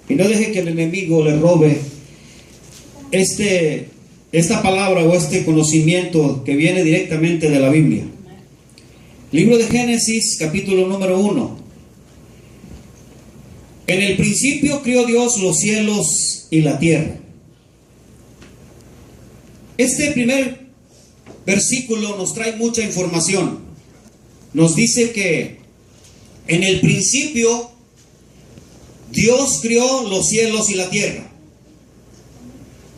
y no deje que el enemigo le robe esta palabra o este conocimiento que viene directamente de la Biblia. Libro de Génesis, capítulo número 1. En el principio crió Dios los cielos y la tierra. Este primer versículo nos trae mucha información. Nos dice que en el principio Dios crió los cielos y la tierra.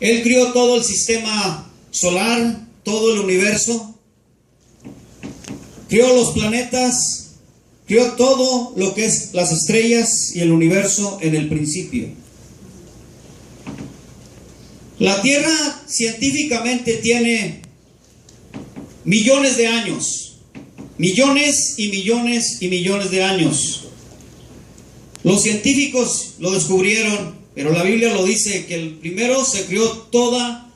Él crió todo el sistema solar, todo el universo, crió los planetas, crió todo lo que es las estrellas y el universo en el principio. La Tierra científicamente tiene millones de años, millones y millones y millones de años. Los científicos lo descubrieron, pero la Biblia lo dice que el primero se creó toda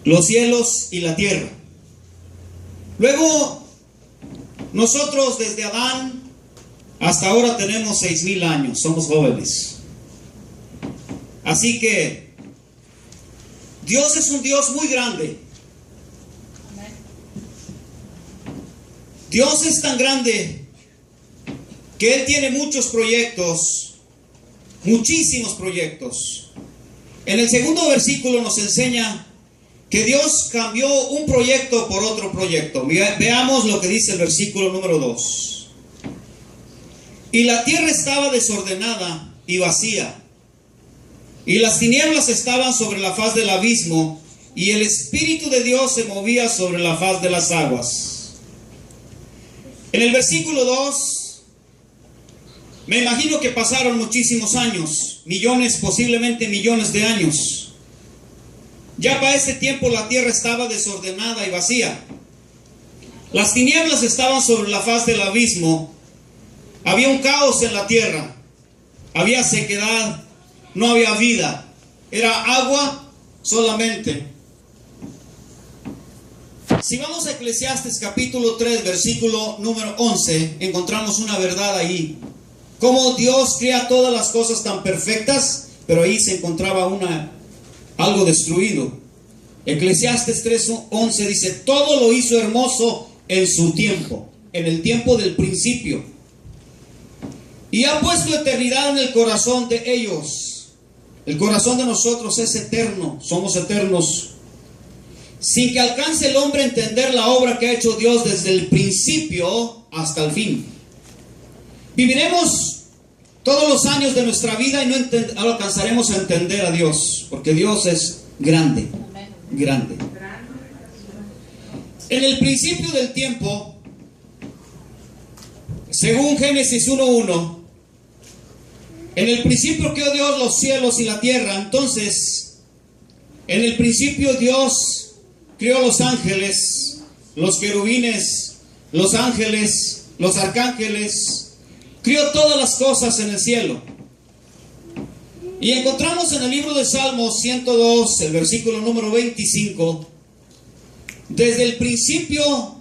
los cielos y la tierra. Luego nosotros desde Adán hasta ahora tenemos 6,000 años, somos jóvenes. Así que Dios es un Dios muy grande. Dios es tan grande que Él tiene muchos proyectos, muchísimos proyectos. En el segundo versículo nos enseña que Dios cambió un proyecto por otro proyecto. Veamos lo que dice el versículo número 2. Y la tierra estaba desordenada y vacía, y las tinieblas estaban sobre la faz del abismo, y el Espíritu de Dios se movía sobre la faz de las aguas. En el versículo 2, me imagino que pasaron muchísimos años, millones, posiblemente millones de años. Ya para ese tiempo la tierra estaba desordenada y vacía. Las tinieblas estaban sobre la faz del abismo. Había un caos en la tierra. Había sequedad. No había vida. Era agua solamente. Si vamos a Eclesiastes capítulo 3, versículo número 11, encontramos una verdad ahí. Cómo Dios crea todas las cosas tan perfectas, pero ahí se encontraba algo destruido. Eclesiastes 3:11 dice: todo lo hizo hermoso en su tiempo, en el tiempo del principio, y ha puesto eternidad en el corazón de ellos. El corazón de nosotros es eterno, somos eternos, sin que alcance el hombre a entender la obra que ha hecho Dios desde el principio hasta el fin. Viviremos todos los años de nuestra vida y no alcanzaremos a entender a Dios, porque Dios es grande, grande. En el principio del tiempo, según Génesis 1:1, en el principio creó Dios los cielos y la tierra. Entonces, en el principio Dios creó los ángeles, los querubines, los ángeles, los arcángeles. Crió todas las cosas en el cielo. Y encontramos en el libro de Salmos 102, el versículo número 25: desde el principio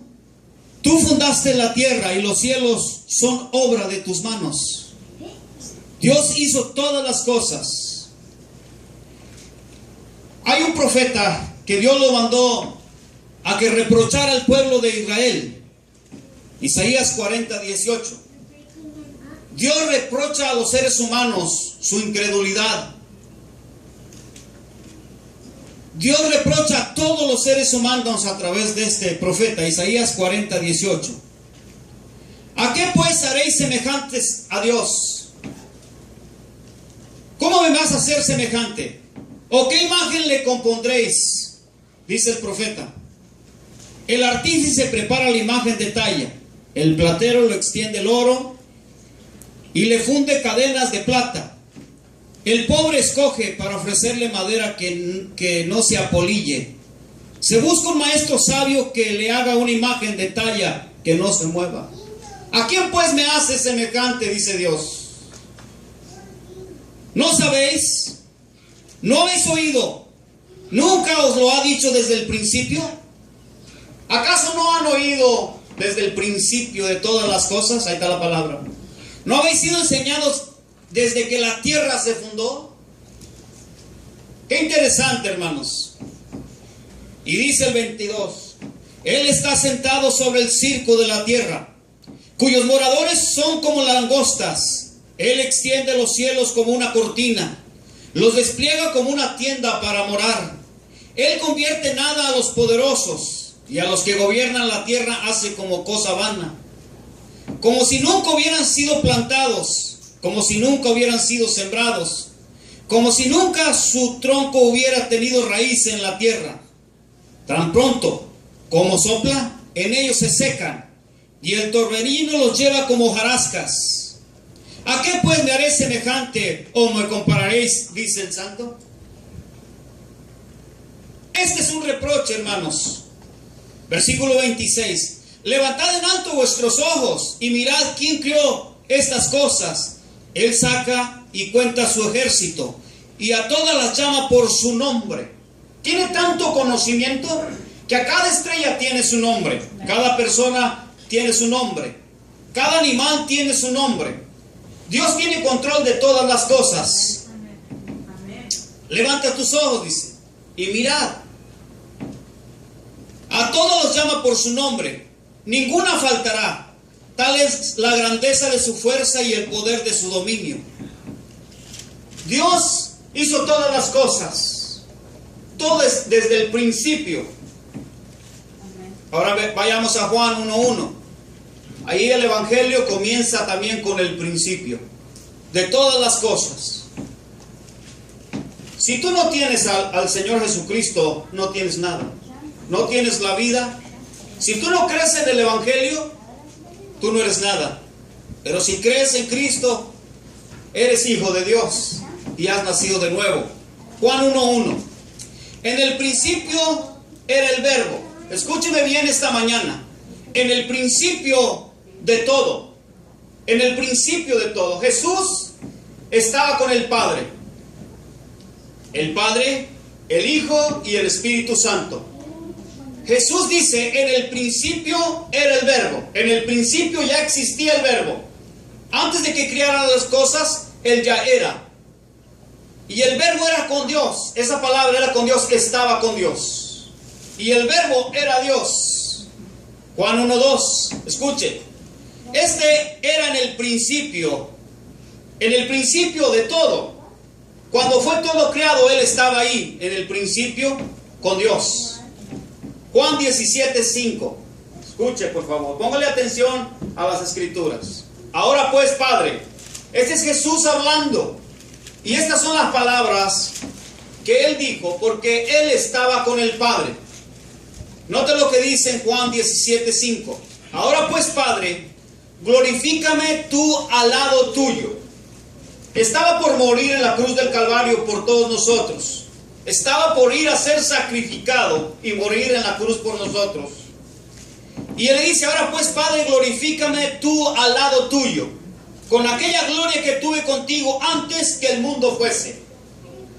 tú fundaste la tierra y los cielos son obra de tus manos. Dios hizo todas las cosas. Hay un profeta que Dios lo mandó a que reprochara al pueblo de Israel. Isaías 40:18. Dios reprocha a los seres humanos su incredulidad. Dios reprocha a todos los seres humanos a través de este profeta, Isaías 40:18. ¿A qué pues haréis semejantes a Dios? ¿Cómo me vas a hacer semejante? ¿O qué imagen le compondréis? Dice el profeta. El artífice prepara la imagen de talla, el platero lo extiende el oro y le funde cadenas de plata. El pobre escoge para ofrecerle madera que no se apolille. Se busca un maestro sabio que le haga una imagen de talla que no se mueva. ¿A quién pues me hace semejante? Dice Dios. ¿No sabéis? ¿No habéis oído? ¿Nunca os lo ha dicho desde el principio? ¿Acaso no han oído desde el principio de todas las cosas? Ahí está la palabra. ¿No habéis sido enseñados desde que la tierra se fundó. Qué interesante, hermanos. Y dice el 22, Él está sentado sobre el circo de la tierra, cuyos moradores son como langostas. Él extiende los cielos como una cortina, los despliega como una tienda para morar. Él convierte en nada a los poderosos, y a los que gobiernan la tierra hace como cosa vana. Como si nunca hubieran sido plantados, como si nunca hubieran sido sembrados, como si nunca su tronco hubiera tenido raíz en la tierra. Tan pronto como sopla, en ellos se secan, y el torbellino los lleva como hojarascas. ¿A qué pues me haré semejante o me compararéis? Dice el santo. Este es un reproche, hermanos. Versículo 26. Levantad en alto vuestros ojos y mirad quién creó estas cosas. Él saca y cuenta su ejército, y a todas las llama por su nombre. Tiene tanto conocimiento que a cada estrella tiene su nombre, cada persona tiene su nombre, cada animal tiene su nombre. Dios tiene control de todas las cosas. Levanta tus ojos, dice, y mirad. A todos los llama por su nombre, ninguna faltará. Tal es la grandeza de su fuerza y el poder de su dominio. Dios hizo todas las cosas, todo es desde el principio. Ahora vayamos a Juan 1:1. Ahí el Evangelio comienza también con el principio de todas las cosas. Si tú no tienes al Señor Jesucristo, no tienes nada. No tienes la vida. Si tú no crees en el Evangelio, tú no eres nada. Pero si crees en Cristo, eres hijo de Dios y has nacido de nuevo. Juan 1:1. En el principio era el Verbo. Escúcheme bien esta mañana. En el principio de todo. En el principio de todo. Jesús estaba con el Padre. El Padre, el Hijo y el Espíritu Santo. Jesús dice, en el principio era el Verbo. En el principio ya existía el Verbo. Antes de que crearan las cosas, Él ya era. Y el Verbo era con Dios. Esa palabra era con Dios, estaba con Dios. Y el Verbo era Dios. Juan 1:2. Escuche. Este era en el principio de todo. Cuando fue todo creado, Él estaba ahí, en el principio, con Dios. Juan 17:5. Escuche, por favor. Póngale atención a las escrituras. Ahora pues, Padre, este es Jesús hablando. Y estas son las palabras que Él dijo, porque Él estaba con el Padre. Note lo que dice en Juan 17:5. Ahora pues, Padre, glorifícame tú al lado tuyo. Estaba por morir en la cruz del Calvario por todos nosotros. Estaba por ir a ser sacrificado y morir en la cruz por nosotros. Y Él dice, ahora pues, Padre, glorifícame tú al lado tuyo, con aquella gloria que tuve contigo antes que el mundo fuese.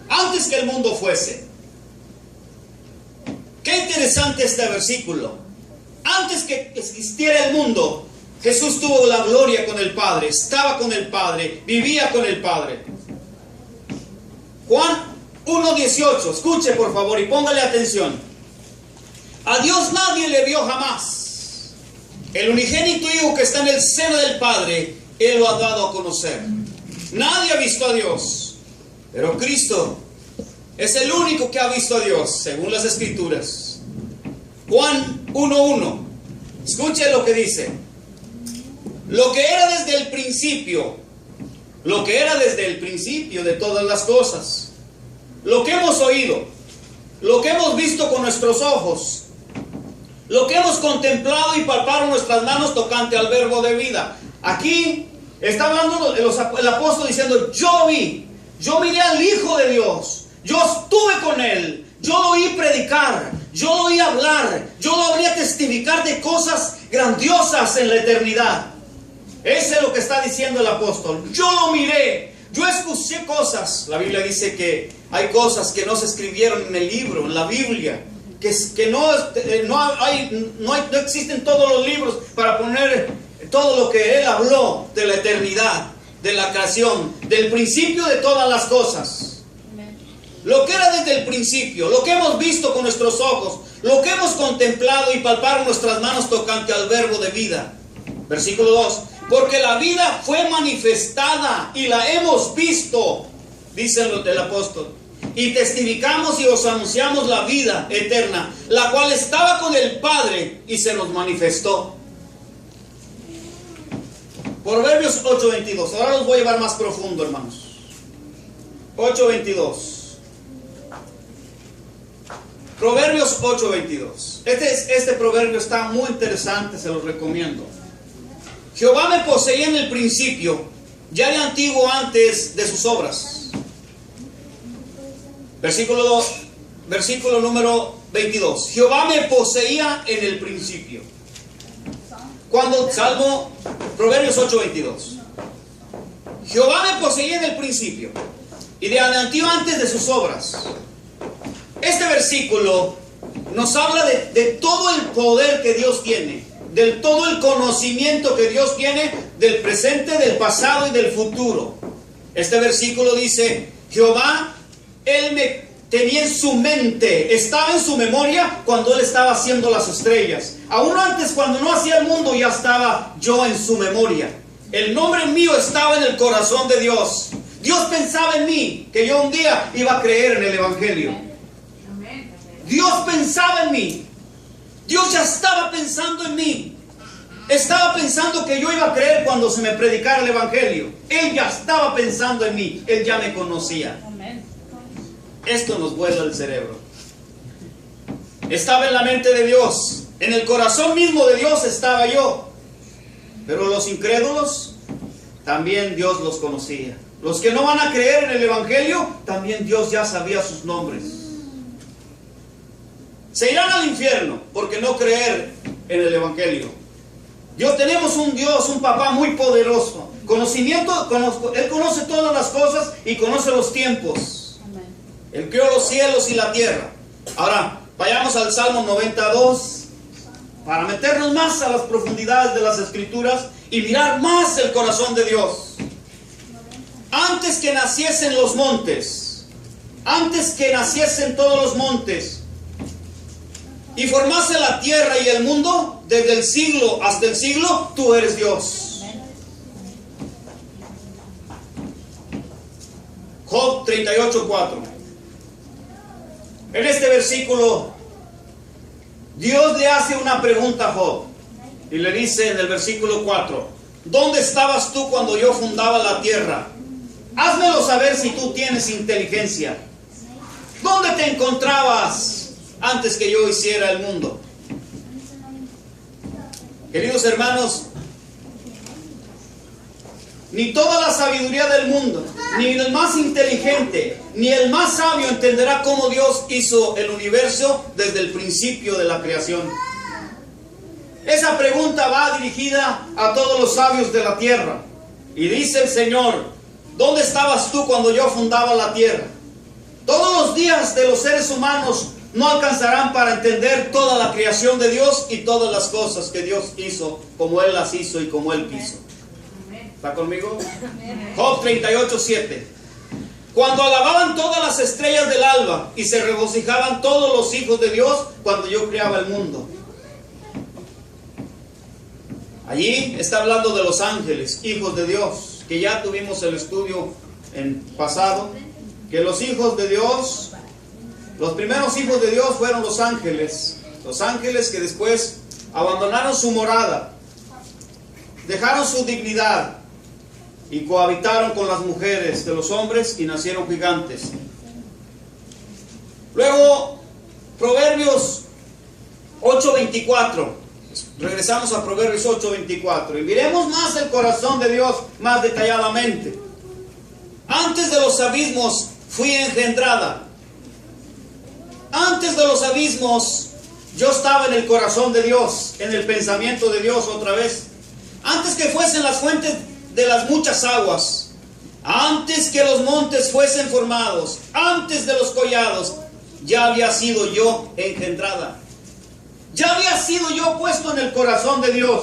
Antes que el mundo fuese. Qué interesante este versículo. Antes que existiera el mundo, Jesús tuvo la gloria con el Padre, estaba con el Padre, vivía con el Padre. Juan 1:18, escuche por favor y póngale atención. A Dios nadie le vio jamás. El unigénito Hijo que está en el seno del Padre, Él lo ha dado a conocer. Nadie ha visto a Dios, pero Cristo es el único que ha visto a Dios, según las Escrituras. Juan 1:1, escuche lo que dice. Lo que era desde el principio, de todas las cosas, lo que hemos oído, lo que hemos visto con nuestros ojos, lo que hemos contemplado y palparon nuestras manos tocante al Verbo de vida. Aquí está hablando el apóstol diciendo, yo miré al Hijo de Dios, yo estuve con Él, yo lo oí predicar, yo lo oí hablar, yo lo oí testificar de cosas grandiosas en la eternidad. Ese es lo que está diciendo el apóstol. Yo lo miré, yo escuché cosas. La Biblia dice que hay cosas que no se escribieron en el libro, en la Biblia, que no existen todos los libros para poner todo lo que Él habló de la eternidad. de la creación, del principio de todas las cosas. Lo que era desde el principio, lo que hemos visto con nuestros ojos, lo que hemos contemplado y palpado nuestras manos tocante al verbo de vida. Versículo 2. Porque la vida fue manifestada y la hemos visto, dice el apóstol. Y testificamos y os anunciamos la vida eterna, la cual estaba con el Padre y se nos manifestó. Proverbios 8:22. Ahora los voy a llevar más profundo, hermanos. 8:22. Proverbios 8:22. Este proverbio está muy interesante, se los recomiendo. Jehová me poseía en el principio, ya de antiguo antes de sus obras. Versículo número 22. Jehová me poseía en el principio. Proverbios 8:22. Jehová me poseía en el principio y de antiguo antes de sus obras. Este versículo nos habla de todo el poder que Dios tiene, de todo el conocimiento que Dios tiene del presente, del pasado y del futuro. Este versículo dice: Jehová, Él me tenía en su mente, estaba en su memoria cuando Él estaba haciendo las estrellas. Aún antes, cuando no hacía el mundo, ya estaba yo en su memoria. El nombre mío estaba en el corazón de Dios. Dios pensaba en mí, que yo un día iba a creer en el Evangelio. Dios pensaba en mí. Dios ya estaba pensando en mí. Estaba pensando que yo iba a creer cuando se me predicara el Evangelio. Él ya estaba pensando en mí. Él ya me conocía. Esto nos vuela el cerebro. Estaba en la mente de Dios. En el corazón mismo de Dios estaba yo. Pero los incrédulos, también Dios los conocía. Los que no van a creer en el Evangelio, también Dios ya sabía sus nombres. Se irán al infierno porque no creer en el Evangelio. Tenemos un Dios, un papá muy poderoso. Él conoce todas las cosas y conoce los tiempos. Él creó los cielos y la tierra. Ahora, vayamos al Salmo 92 para meternos más a las profundidades de las Escrituras y mirar más el corazón de Dios. Antes que naciesen los montes, antes que naciesen todos los montes, y formase la tierra y el mundo, desde el siglo hasta el siglo, tú eres Dios. Job 38:4. En este versículo, Dios le hace una pregunta a Job. Y le dice en el versículo 4: ¿dónde estabas tú cuando yo fundaba la tierra? Házmelo saber si tú tienes inteligencia. ¿Dónde te encontrabas antes que yo hiciera el mundo? Queridos hermanos, ni toda la sabiduría del mundo, ni el más inteligente, ni el más sabio entenderá cómo Dios hizo el universo desde el principio de la creación. Esa pregunta va dirigida a todos los sabios de la tierra. Y dice el Señor: ¿dónde estabas tú cuando yo fundaba la tierra? Todos los días de los seres humanos no alcanzarán para entender toda la creación de Dios y todas las cosas que Dios hizo, como Él las hizo y como Él quiso. ¿Está conmigo? Job 38:7. Cuando alababan todas las estrellas del alba y se regocijaban todos los hijos de Dios cuando yo creaba el mundo. Allí está hablando de los ángeles, hijos de Dios, que ya tuvimos el estudio en pasado, que los hijos de Dios, los primeros hijos de Dios fueron los ángeles que después abandonaron su morada, dejaron su dignidad y cohabitaron con las mujeres de los hombres y nacieron gigantes. Luego, Proverbios 8:24. Regresamos a Proverbios 8:24 y miremos más el corazón de Dios más detalladamente. Antes de los abismos fui engendrada. Antes de los abismos yo estaba en el corazón de Dios, en el pensamiento de Dios otra vez. Antes que fuesen las fuentes de las muchas aguas, antes que los montes fuesen formados, antes de los collados, ya había sido yo engendrada. Ya había sido yo puesto en el corazón de Dios.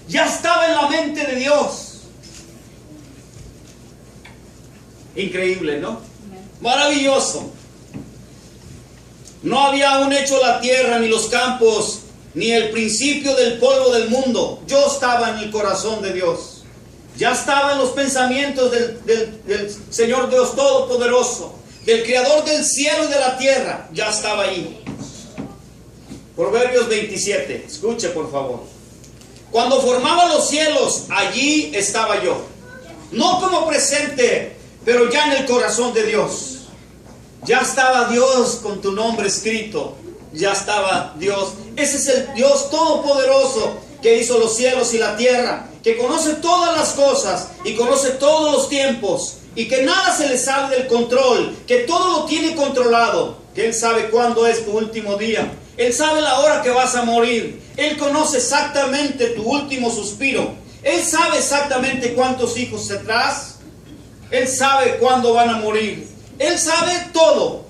Ya estaba en la mente de Dios. Increíble, ¿no? Maravilloso. No había aún hecho la tierra, ni los campos, ni el principio del polvo del mundo. Yo estaba en el corazón de Dios. Ya estaba en los pensamientos del Señor Dios Todopoderoso, del Creador del cielo y de la tierra. Ya estaba ahí. Proverbios 27. Escuche, por favor. Cuando formaba los cielos, allí estaba yo. No como presente, pero ya en el corazón de Dios. Ya estaba Dios con tu nombre escrito. Ya estaba Dios. Ese es el Dios todopoderoso que hizo los cielos y la tierra, que conoce todas las cosas y conoce todos los tiempos, y que nada se le sale del control, que todo lo tiene controlado, que Él sabe cuándo es tu último día. Él sabe la hora que vas a morir. Él conoce exactamente tu último suspiro. Él sabe exactamente cuántos hijos tendrás. Él sabe cuándo van a morir. Él sabe todo.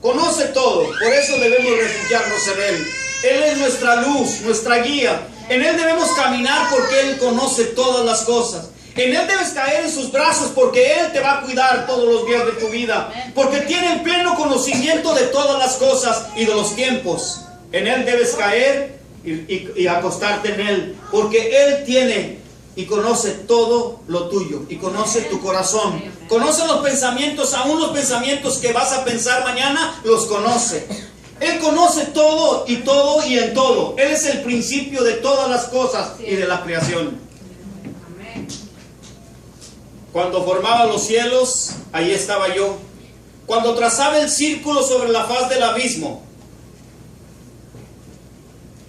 Conoce todo. Por eso debemos refugiarnos en Él. Él es nuestra luz, nuestra guía. En Él debemos caminar porque Él conoce todas las cosas. En Él debes caer en sus brazos porque Él te va a cuidar todos los días de tu vida. Porque tiene el pleno conocimiento de todas las cosas y de los tiempos. En Él debes caer y acostarte en Él. Porque Él tiene y conoce todo lo tuyo. Y conoce tu corazón. Conoce los pensamientos, aún los pensamientos que vas a pensar mañana, los conoce. Él conoce todo y en todo. Él es el principio de todas las cosas y de la creación. Cuando formaba los cielos, ahí estaba yo. Cuando trazaba el círculo sobre la faz del abismo,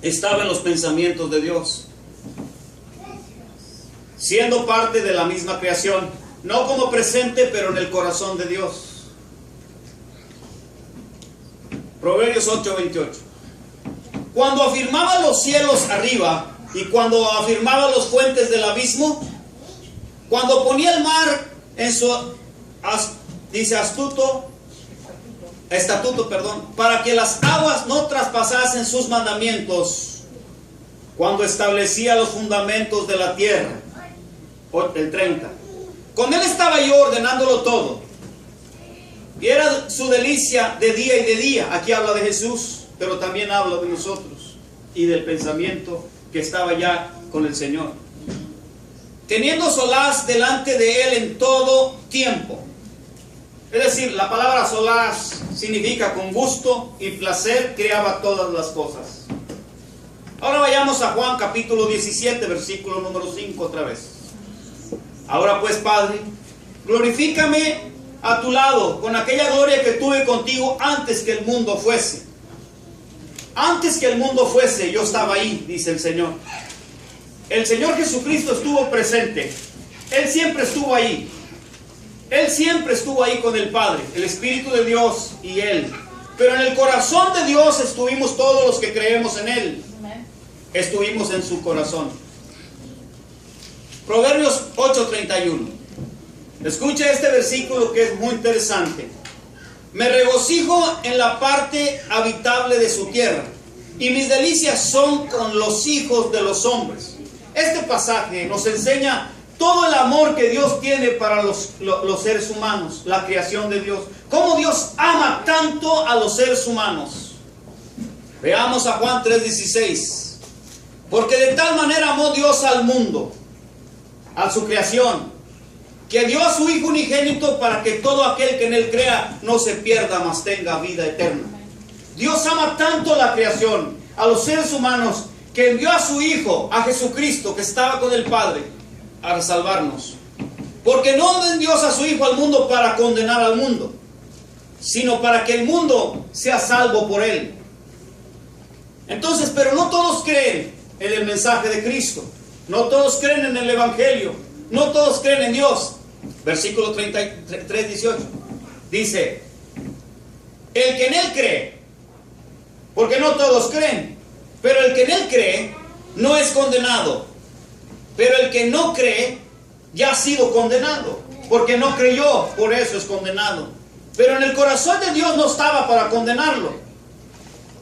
estaba en los pensamientos de Dios. Siendo parte de la misma creación, no como presente, pero en el corazón de Dios. Proverbios 8:28. Cuando afirmaba los cielos arriba y cuando afirmaba los fuentes del abismo, cuando ponía el mar en su, dice estatuto, para que las aguas no traspasasen sus mandamientos, cuando establecía los fundamentos de la tierra. El 30. Con Él estaba yo ordenándolo todo. Y era su delicia de día y de día. Aquí habla de Jesús, pero también habla de nosotros y del pensamiento que estaba ya con el Señor. Teniendo solaz delante de Él en todo tiempo. Es decir, la palabra solaz significa con gusto y placer creaba todas las cosas. Ahora vayamos a Juan capítulo 17, versículo número 5 otra vez. Ahora pues, Padre, glorifícame a tu lado con aquella gloria que tuve contigo antes que el mundo fuese. Antes que el mundo fuese, yo estaba ahí, dice el Señor. El Señor Jesucristo estuvo presente. Él siempre estuvo ahí. Él siempre estuvo ahí con el Padre, el Espíritu de Dios y Él. Pero en el corazón de Dios estuvimos todos los que creemos en Él. Estuvimos en su corazón. Proverbios 8:31. Escucha este versículo que es muy interesante. Me regocijo en la parte habitable de su tierra, y mis delicias son con los hijos de los hombres. Este pasaje nos enseña todo el amor que Dios tiene para los seres humanos, la creación de Dios. Cómo Dios ama tanto a los seres humanos. Veamos a Juan 3:16. Porque de tal manera amó Dios al mundo, a su creación, que dio a su Hijo unigénito para que todo aquel que en Él crea no se pierda, mas tenga vida eterna. Dios ama tanto la creación, a los seres humanos, que envió a su Hijo, a Jesucristo, que estaba con el Padre, a salvarnos. Porque no envió a su Hijo al mundo para condenar al mundo, sino para que el mundo sea salvo por Él. Entonces, pero no todos creen en el mensaje de Cristo. No todos creen en el Evangelio. No todos creen en Dios. Versículo 33:18. Dice, el que en Él cree, porque no todos creen, pero el que en Él cree no es condenado. Pero el que no cree ya ha sido condenado, porque no creyó, por eso es condenado. Pero en el corazón de Dios no estaba para condenarlo,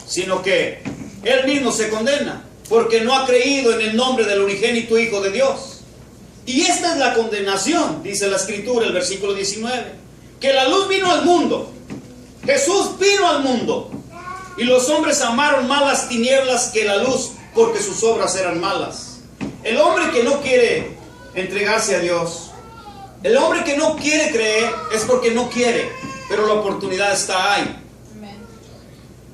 sino que Él mismo se condena, porque no ha creído en el nombre del unigénito Hijo de Dios. Y esta es la condenación, dice la Escritura, el versículo 19. que la luz vino al mundo. Jesús vino al mundo. Y los hombres amaron más las tinieblas que la luz, porque sus obras eran malas. El hombre que no quiere entregarse a Dios, el hombre que no quiere creer, es porque no quiere, pero la oportunidad está ahí.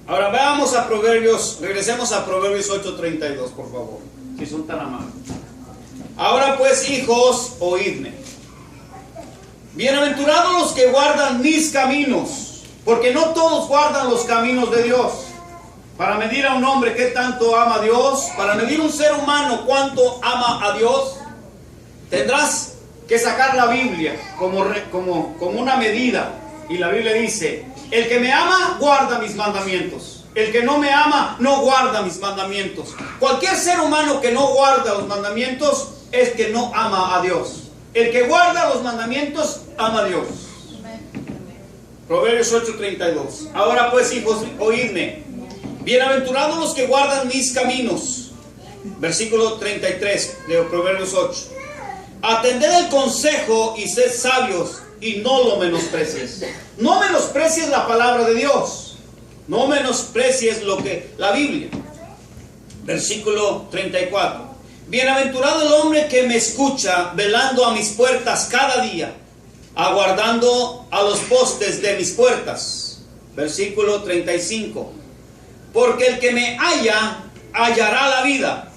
Ahora veamos a Proverbios, regresemos a Proverbios 8:32, por favor, si son tan amables. Ahora pues, hijos, oídme. Bienaventurados los que guardan mis caminos, porque no todos guardan los caminos de Dios. Para medir a un hombre qué tanto ama a Dios, para medir a un ser humano cuánto ama a Dios, tendrás que sacar la Biblia como una medida. Y la Biblia dice: el que me ama, guarda mis mandamientos. El que no me ama, no guarda mis mandamientos. Cualquier ser humano que no guarda los mandamientos es que no ama a Dios. El que guarda los mandamientos, ama a Dios. Proverbios 8:32. Ahora pues, hijos, oídme. Bienaventurados los que guardan mis caminos. Versículo 33 de Proverbios 8. Atended el consejo y sed sabios, y no lo menosprecies. No menosprecies la palabra de Dios. No menosprecies la Biblia. Versículo 34. Bienaventurado el hombre que me escucha, velando a mis puertas cada día, aguardando a los postes de mis puertas. Versículo 35. Porque el que me halla, hallará la vida,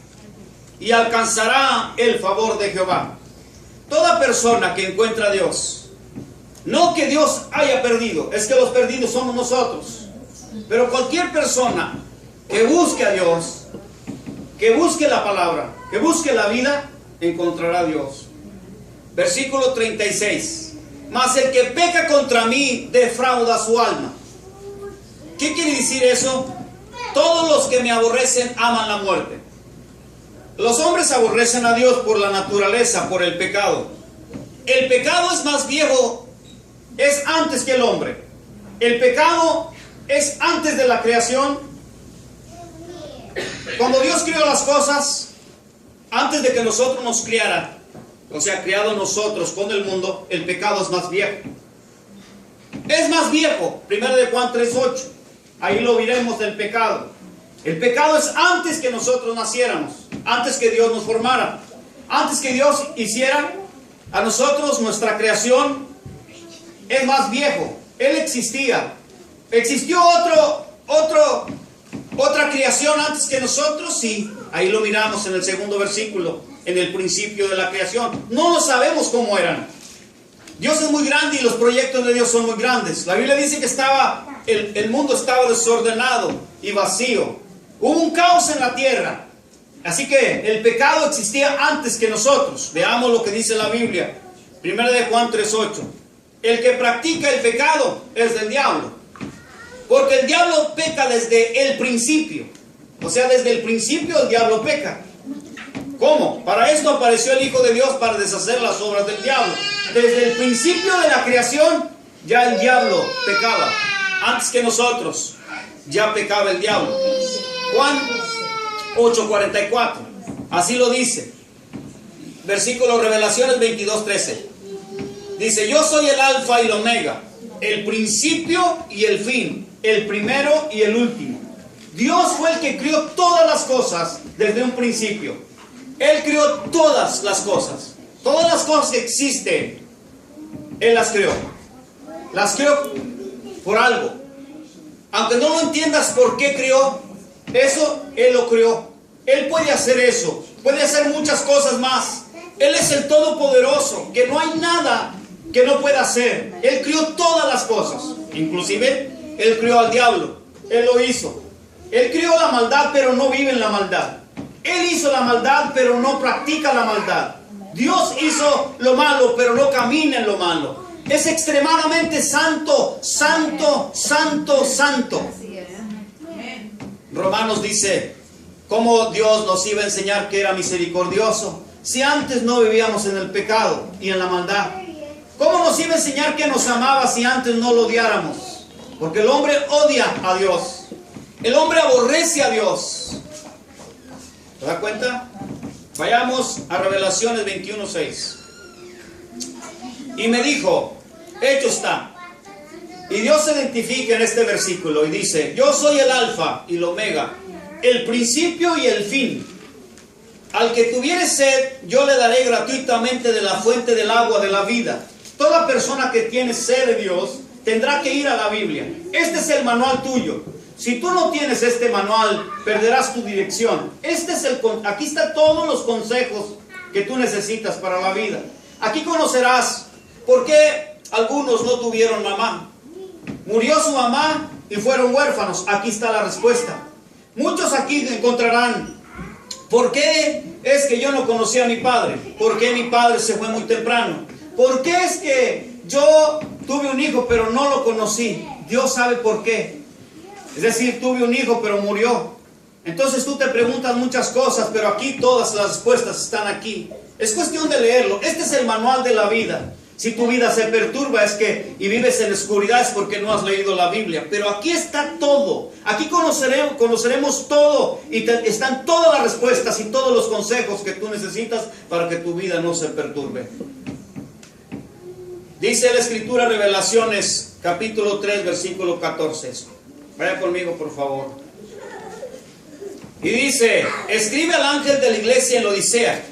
y alcanzará el favor de Jehová. Toda persona que encuentra a Dios, no que Dios haya perdido, es que los perdidos somos nosotros, pero cualquier persona que busque a Dios, que busque la palabra, que busque la vida, encontrará a Dios. Versículo 36. Mas el que peca contra mí, defrauda su alma. ¿Qué quiere decir eso? Todos los que me aborrecen aman la muerte. Los hombres aborrecen a Dios por la naturaleza, por el pecado. El pecado es más viejo, es antes que el hombre. El pecado es antes de la creación. Cuando Dios creó las cosas, antes de que nosotros nos criara, o sea, criado nosotros con el mundo, el pecado es más viejo. Es más viejo. 1 de Juan 3:8. Ahí lo veremos del pecado. El pecado es antes que nosotros naciéramos, antes que Dios nos formara, antes que Dios hiciera a nosotros nuestra creación. Es más viejo. Él existía. ¿Existió otra creación antes que nosotros? Sí. Ahí lo miramos en el segundo versículo, en el principio de la creación. No lo sabemos cómo eran. Dios es muy grande y los proyectos de Dios son muy grandes. La Biblia dice que el mundo estaba desordenado y vacío. Hubo un caos en la tierra. Así que el pecado existía antes que nosotros. Veamos lo que dice la Biblia. 1 de Juan 3:8. El que practica el pecado es del diablo, porque el diablo peca desde el principio. O sea, desde el principio el diablo peca. ¿Cómo? Para esto apareció el Hijo de Dios, para deshacer las obras del diablo. Desde el principio de la creación ya el diablo pecaba. Antes que nosotros ya pecaba el diablo. Juan 8:44. Así lo dice. Versículo Revelaciones 22:13. Dice: yo soy el alfa y el omega, el principio y el fin, el primero y el último. Dios fue el que creó todas las cosas desde un principio. Él creó todas las cosas. Todas las cosas que existen, Él las creó. Las creó por algo. Aunque no lo entiendas por qué creó eso, Él lo creó. Él puede hacer eso. Puede hacer muchas cosas más. Él es el Todopoderoso, que no hay nada que no pueda hacer. Él creó todas las cosas. Inclusive, Él creó al diablo. Él lo hizo. Él creó la maldad, pero no vive en la maldad. Él hizo la maldad, pero no practica la maldad. Dios hizo lo malo, pero no camina en lo malo. Es extremadamente santo, santo, santo, santo. Romanos dice: ¿cómo Dios nos iba a enseñar que era misericordioso si antes no vivíamos en el pecado y en la maldad? ¿Cómo nos iba a enseñar que nos amaba si antes no lo odiáramos? Porque el hombre odia a Dios. El hombre aborrece a Dios. ¿Te das cuenta? Vayamos a Revelaciones 21:6. Y me dijo: hecho está. Y Dios se identifica en este versículo y dice: yo soy el alfa y el omega, el principio y el fin. Al que tuviere sed, yo le daré gratuitamente de la fuente del agua de la vida. Toda persona que tiene sed de Dios tendrá que ir a la Biblia. Este es el manual tuyo. Si tú no tienes este manual, perderás tu dirección. Aquí están todos los consejos que tú necesitas para la vida. Aquí conocerás por qué algunos no tuvieron mamá. Murió su mamá y fueron huérfanos. Aquí está la respuesta. Muchos aquí encontrarán: ¿por qué es que yo no conocí a mi padre? ¿Por qué mi padre se fue muy temprano? ¿Por qué es que yo tuve un hijo pero no lo conocí? Dios sabe por qué. Es decir, tuve un hijo pero murió. Entonces tú te preguntas muchas cosas, pero aquí todas las respuestas están aquí. Es cuestión de leerlo. Este es el manual de la vida. Si tu vida se perturba y vives en oscuridad, es porque no has leído la Biblia. Pero aquí está todo. Aquí conoceremos todo. Y están todas las respuestas y todos los consejos que tú necesitas para que tu vida no se perturbe. Dice la Escritura, Revelaciones, capítulo 3, versículo 14. Vaya conmigo, por favor. Y dice: escribe al ángel de la iglesia en la Odisea.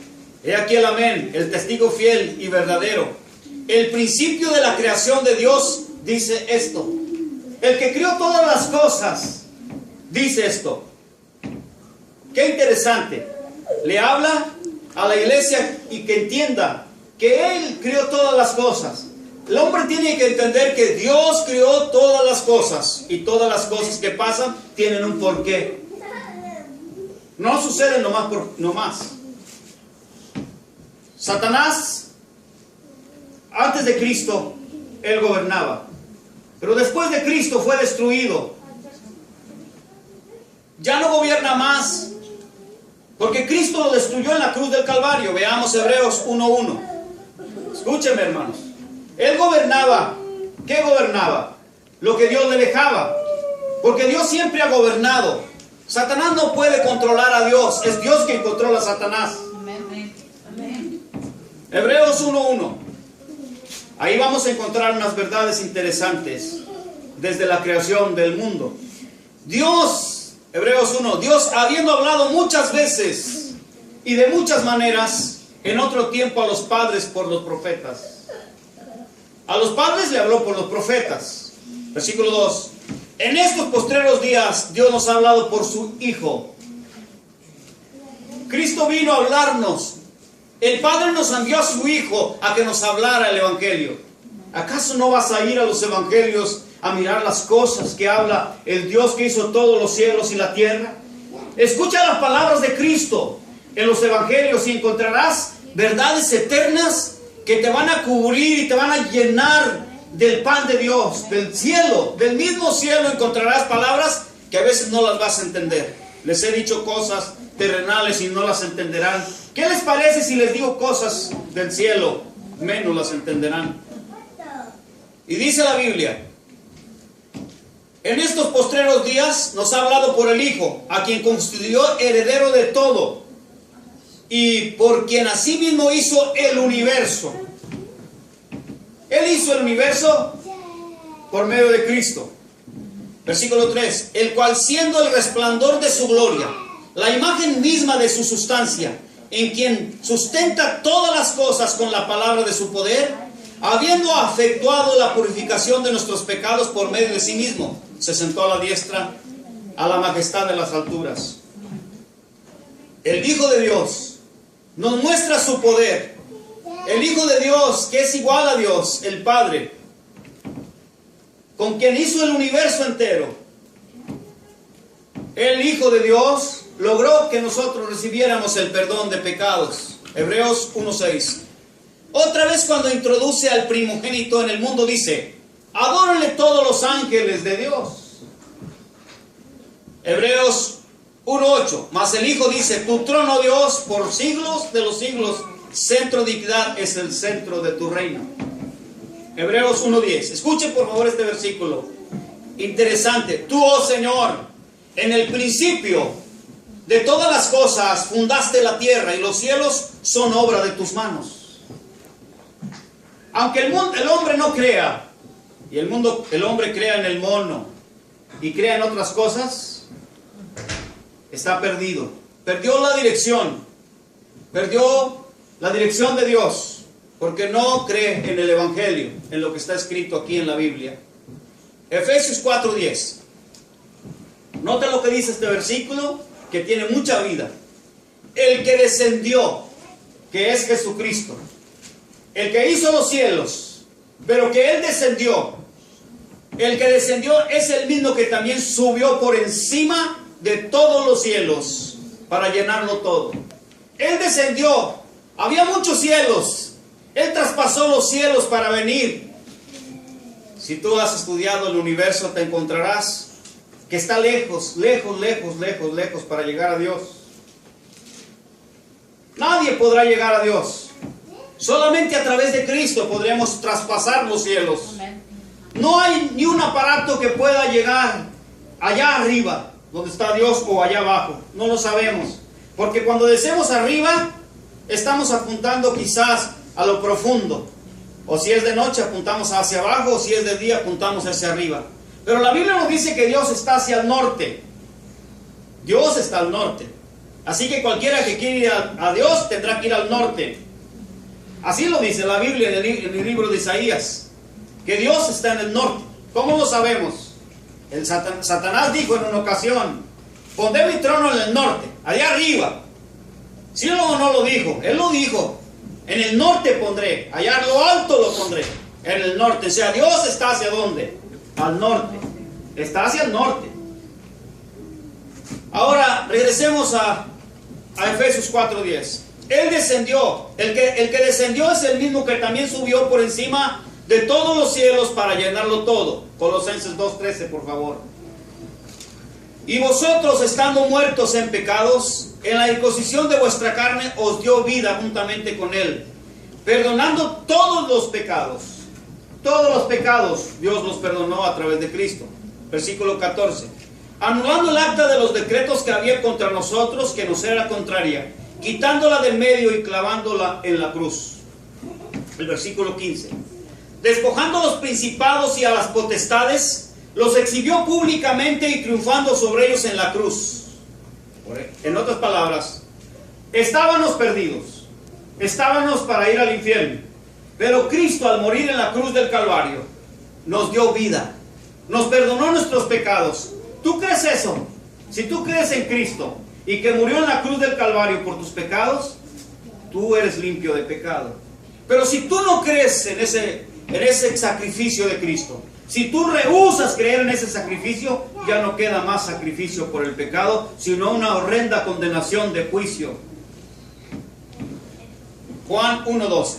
He aquí el amén, el testigo fiel y verdadero, el principio de la creación de Dios, dice esto. El que creó todas las cosas, dice esto. Qué interesante. Le habla a la iglesia y que entienda que Él creó todas las cosas. El hombre tiene que entender que Dios creó todas las cosas. Y todas las cosas que pasan tienen un porqué. No suceden nomás. Satanás, antes de Cristo, él gobernaba. Pero después de Cristo fue destruido. Ya no gobierna más, porque Cristo lo destruyó en la cruz del Calvario. Veamos Hebreos 1:1. Escúchenme, hermanos. Él gobernaba. ¿Qué gobernaba? Lo que Dios le dejaba. Porque Dios siempre ha gobernado. Satanás no puede controlar a Dios. Es Dios quien controla a Satanás. Amén. Hebreos 1:1. Ahí vamos a encontrar unas verdades interesantes desde la creación del mundo. Dios, Hebreos 1, Dios habiendo hablado muchas veces y de muchas maneras en otro tiempo a los padres por los profetas. A los padres le habló por los profetas. Versículo 2. En estos postreros días Dios nos ha hablado por su Hijo. Cristo vino a hablarnos. El Padre nos envió a su Hijo a que nos hablara el Evangelio. ¿Acaso no vas a ir a los Evangelios a mirar las cosas que habla el Dios que hizo todos los cielos y la tierra? Escucha las palabras de Cristo en los Evangelios y encontrarás verdades eternas que te van a cubrir y te van a llenar del pan de Dios, del cielo, del mismo cielo. Encontrarás palabras que a veces no las vas a entender. Les he dicho cosas terrenales y no las entenderán. ¿Qué les parece si les digo cosas del cielo? Menos las entenderán. Y dice la Biblia: en estos postreros días nos ha hablado por el Hijo, a quien constituyó heredero de todo, y por quien asimismo hizo el universo. Él hizo el universo por medio de Cristo. Versículo 3. El cual, siendo el resplandor de su gloria, la imagen misma de su sustancia, en quien sustenta todas las cosas con la palabra de su poder, habiendo efectuado la purificación de nuestros pecados por medio de sí mismo, se sentó a la diestra, a la majestad de las alturas. El Hijo de Dios nos muestra su poder. El Hijo de Dios, que es igual a Dios, el Padre, con quien hizo el universo entero. El Hijo de Dios logró que nosotros recibiéramos el perdón de pecados. Hebreos 1:6. Otra vez, cuando introduce al primogénito en el mundo, dice: adórenle todos los ángeles de Dios. Hebreos 1:8. Mas el Hijo dice: tu trono, Dios, por siglos de los siglos, centro de equidad es el centro de tu reino. Hebreos 1:10. Escuchen por favor este versículo interesante. Tú, oh Señor, en el principio de todas las cosas fundaste la tierra, y los cielos son obra de tus manos. Aunque el hombre no crea, y el hombre crea en el mono y crea en otras cosas, está perdido. Perdió la dirección de Dios, porque no cree en el Evangelio, en lo que está escrito aquí en la Biblia. Efesios 4:10. Nota lo que dice este versículo, que tiene mucha vida. El que descendió, que es Jesucristo, el que hizo los cielos, pero que Él descendió. El que descendió es el mismo que también subió por encima de todos los cielos para llenarlo todo. Él descendió. Había muchos cielos. Él traspasó los cielos para venir. Si tú has estudiado el universo, te encontrarás que está lejos, lejos, lejos, lejos, lejos para llegar a Dios. Nadie podrá llegar a Dios. Solamente a través de Cristo podremos traspasar los cielos. No hay ni un aparato que pueda llegar allá arriba, donde está Dios, o allá abajo. No lo sabemos. Porque cuando deseamos arriba, estamos apuntando quizás a lo profundo. O si es de noche, apuntamos hacia abajo. O si es de día, apuntamos hacia arriba. Pero la Biblia nos dice que Dios está hacia el norte. Dios está al norte. Así que cualquiera que quiera ir a Dios tendrá que ir al norte. Así lo dice la Biblia en el libro de Isaías, que Dios está en el norte. ¿Cómo lo sabemos? Satanás dijo en una ocasión: pondré mi trono en el norte, allá arriba. ¿Sí o no lo dijo? Él lo dijo. En el norte pondré, allá a lo alto lo pondré, en el norte. O sea, Dios está hacia ¿dónde? Al norte. Está hacia el norte. Ahora regresemos a Efesios 4:10. Él descendió. El que descendió es el mismo que también subió por encima de todos los cielos para llenarlo todo. Colosenses 2:13, por favor. Y vosotros, estando muertos en pecados, en la disposición de vuestra carne, os dio vida juntamente con Él, perdonando todos los pecados. Todos los pecados Dios los perdonó a través de Cristo. Versículo 14. Anulando el acta de los decretos que había contra nosotros, que nos era contraria, quitándola del medio y clavándola en la cruz. El versículo 15. Despojando a los principados y a las potestades, los exhibió públicamente y triunfando sobre ellos en la cruz. En otras palabras, estábamos perdidos, estábamos para ir al infierno, pero Cristo, al morir en la cruz del Calvario, nos dio vida, nos perdonó nuestros pecados. ¿Tú crees eso? Si tú crees en Cristo y que murió en la cruz del Calvario por tus pecados, tú eres limpio de pecado. Pero si tú no crees en ese sacrificio de Cristo, si tú rehusas creer en ese sacrificio, ya no queda más sacrificio por el pecado, sino una horrenda condenación de juicio. Juan 1:12.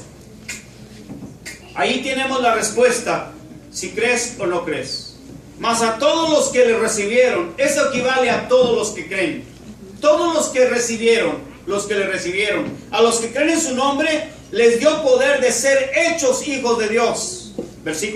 Ahí tenemos la respuesta, si crees o no crees. Mas a todos los que le recibieron, eso equivale a todos los que creen. Todos los que recibieron, a los que creen en su nombre, les dio poder de ser hechos hijos de Dios. Versículo